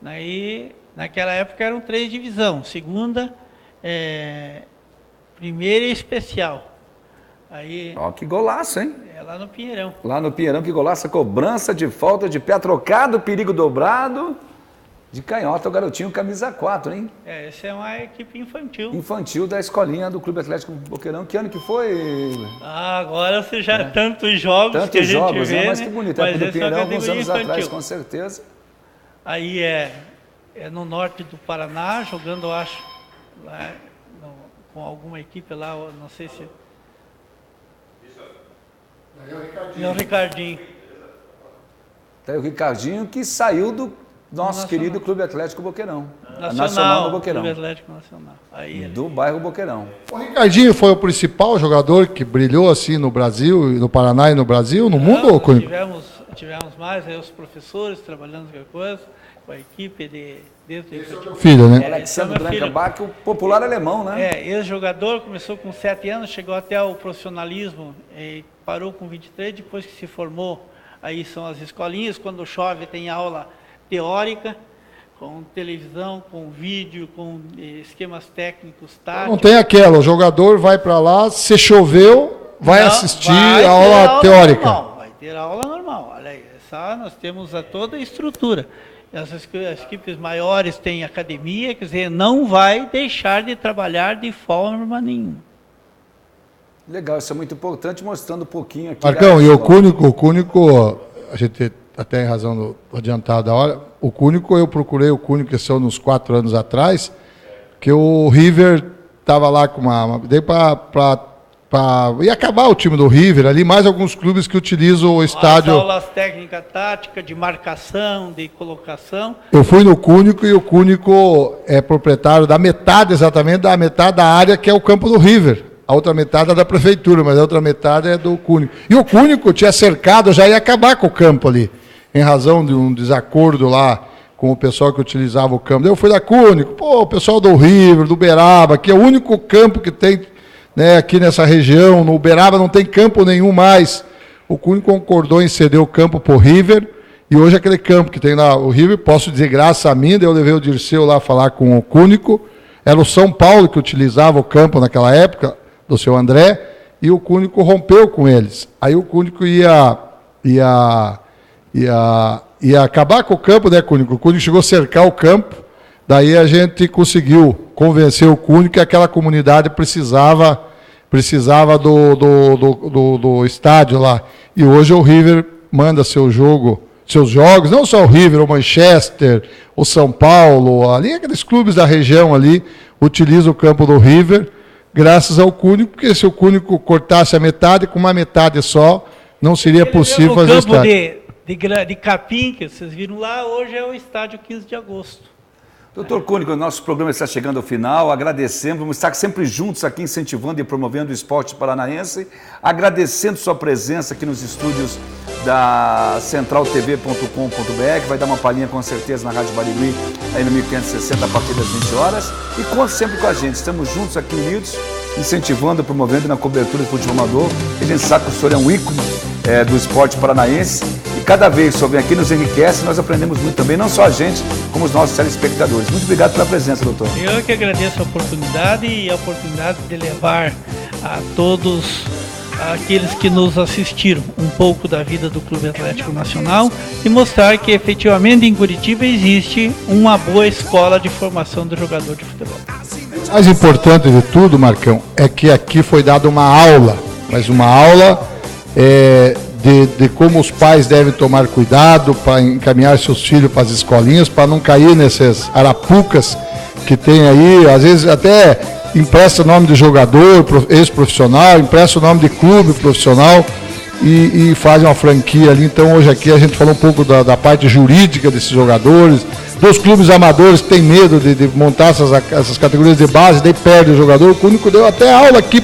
Aí, naquela época eram 3 divisões, segunda, primeira e especial. Aí, que golaço, hein? Lá no Pinheirão. Lá no Pinheirão, que golaço, cobrança de falta de pé trocado, perigo dobrado. De canhota, o garotinho camisa 4, hein? Essa é uma equipe infantil. Infantil da escolinha do Clube Atlético Boqueirão. Que ano que foi? Agora você já tantos jogos que a gente vê, mas que bonito. Mas do Pinheirão, alguns anos infantil. atrás, com certeza. Aí é no norte do Paraná, jogando, acho, lá, com alguma equipe lá, não sei se... É o Ricardinho. Tá aí o Ricardinho, que saiu do nosso querido Clube Atlético Boqueirão. Nacional do Boqueirão. Clube Atlético Nacional. Aí, do bairro Boqueirão. O Ricardinho foi o principal jogador que brilhou assim no Brasil, no Paraná e no Brasil, no mundo? Tivemos mais, aí os professores trabalhando com a equipe Esse é o teu filho, né? Alexandre Branca-Bach, o popular alemão, né? Ex-jogador, começou com 7 anos, chegou até o profissionalismo, e parou com 23, depois que se formou, aí são as escolinhas, quando chove tem aula teórica, com televisão, com vídeo, com esquemas técnicos, táticos. Não tem aquela, o jogador vai para lá, se choveu, vai assistir a aula teórica. Normal, vai ter aula normal. Olha aí, nós temos toda a estrutura. As equipes maiores têm academia, quer dizer, não vai deixar de trabalhar de forma nenhuma. Legal, isso é muito importante, mostrando um pouquinho aqui. Marcão, e o Cúnico, a gente até em razão do adiantado da hora, o Cúnico, eu procurei o Cúnico, que são uns 4 anos atrás, que o River estava lá com daí ia acabar o time do River ali, mais alguns clubes que utilizam o estádio. As aulas técnicas, tática, de marcação, de colocação. Eu fui no Cúnico e o Cúnico é proprietário da metade, exatamente, da metade da área que é o campo do River. A outra metade é da prefeitura, mas a outra metade é do Cúnico. E o Cúnico tinha cercado, já ia acabar com o campo ali, em razão de um desacordo lá com o pessoal que utilizava o campo. Eu fui da Cúnico, o pessoal do River, do Uberaba, que é o único campo que tem, né, aqui nessa região. No Uberaba não tem campo nenhum mais. O Cúnico concordou em ceder o campo para o River, e hoje aquele campo que tem lá, o River, posso dizer, graças a mim, daí eu levei o Dirceu lá falar com o Cúnico, era o São Paulo que utilizava o campo naquela época, do seu André, e o Cúnico rompeu com eles. Aí o Cúnico ia acabar com o campo, né, Cúnico? O Cúnico chegou a cercar o campo, daí a gente conseguiu convencer o Cúnico que aquela comunidade precisava do estádio lá. E hoje o River manda seus jogos, não só o River, o Manchester, o São Paulo, ali aqueles clubes da região ali, utilizam o campo do River, graças ao Cúnico, porque se o Cúnico cortasse a metade, com uma metade só, não seria possível fazer o campo de capim, que vocês viram lá, hoje é o estádio 15 de agosto. Doutor Cúnico, nosso programa está chegando ao final, agradecemos, vamos estar sempre juntos aqui incentivando e promovendo o esporte paranaense, agradecendo sua presença aqui nos estúdios da centraltv.com.br, vai dar uma palhinha com certeza na Rádio Barigui, aí no 1560 a partir das 20 horas, e conte sempre com a gente, estamos juntos aqui unidos, incentivando, promovendo na cobertura do futebol amador, a gente sabe que o senhor é um ícone do esporte paranaense, e cada vez que o senhor vem aqui nos enriquece, nós aprendemos muito também, não só a gente, como os nossos telespectadores. Muito obrigado pela presença, doutor. Eu que agradeço a oportunidade e a oportunidade de levar a todos aqueles que nos assistiram um pouco da vida do Clube Atlético Nacional e mostrar que efetivamente em Curitiba existe uma boa escola de formação do jogador de futebol. O mais importante de tudo, Marcão, é que aqui foi dada uma aula, mas uma aula de como os pais devem tomar cuidado para encaminhar seus filhos para as escolinhas, para não cair nessas arapucas que tem aí, às vezes até empresta o nome de jogador, ex-profissional, empresta o nome de clube profissional e faz uma franquia ali. Então hoje aqui a gente falou um pouco da parte jurídica desses jogadores, dos clubes amadores que têm medo de montar essas categorias de base, daí perde o jogador. O Cúnico deu até aula aqui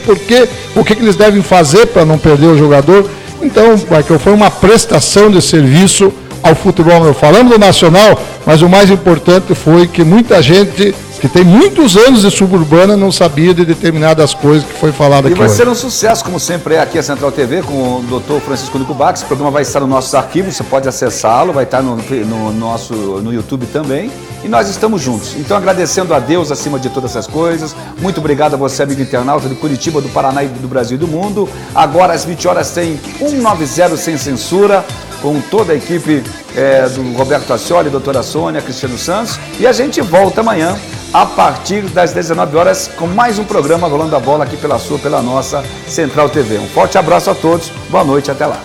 o que eles devem fazer para não perder o jogador. Então, Marcão, foi uma prestação de serviço ao futebol. Falando do Nacional, mas o mais importante foi que muita gente que tem muitos anos de suburbana não sabia de determinadas coisas que foi falado aqui. E vai ser um sucesso, como sempre é aqui a Central TV, com o Dr. Francisco Nicobax. O programa vai estar nos nossos arquivos, você pode acessá-lo, vai estar no YouTube também. E nós estamos juntos. Então, agradecendo a Deus acima de todas essas coisas. Muito obrigado a você, amigo internauta de Curitiba, do Paraná e do Brasil e do mundo. Agora, às 20 horas, tem 190 Sem Censura, com toda a equipe do Roberto Ascioli, doutora Sônia, Cristiano Santos. E a gente volta amanhã, a partir das 19 horas, com mais um programa Rolando a Bola aqui pela nossa Central TV. Um forte abraço a todos, boa noite, até lá.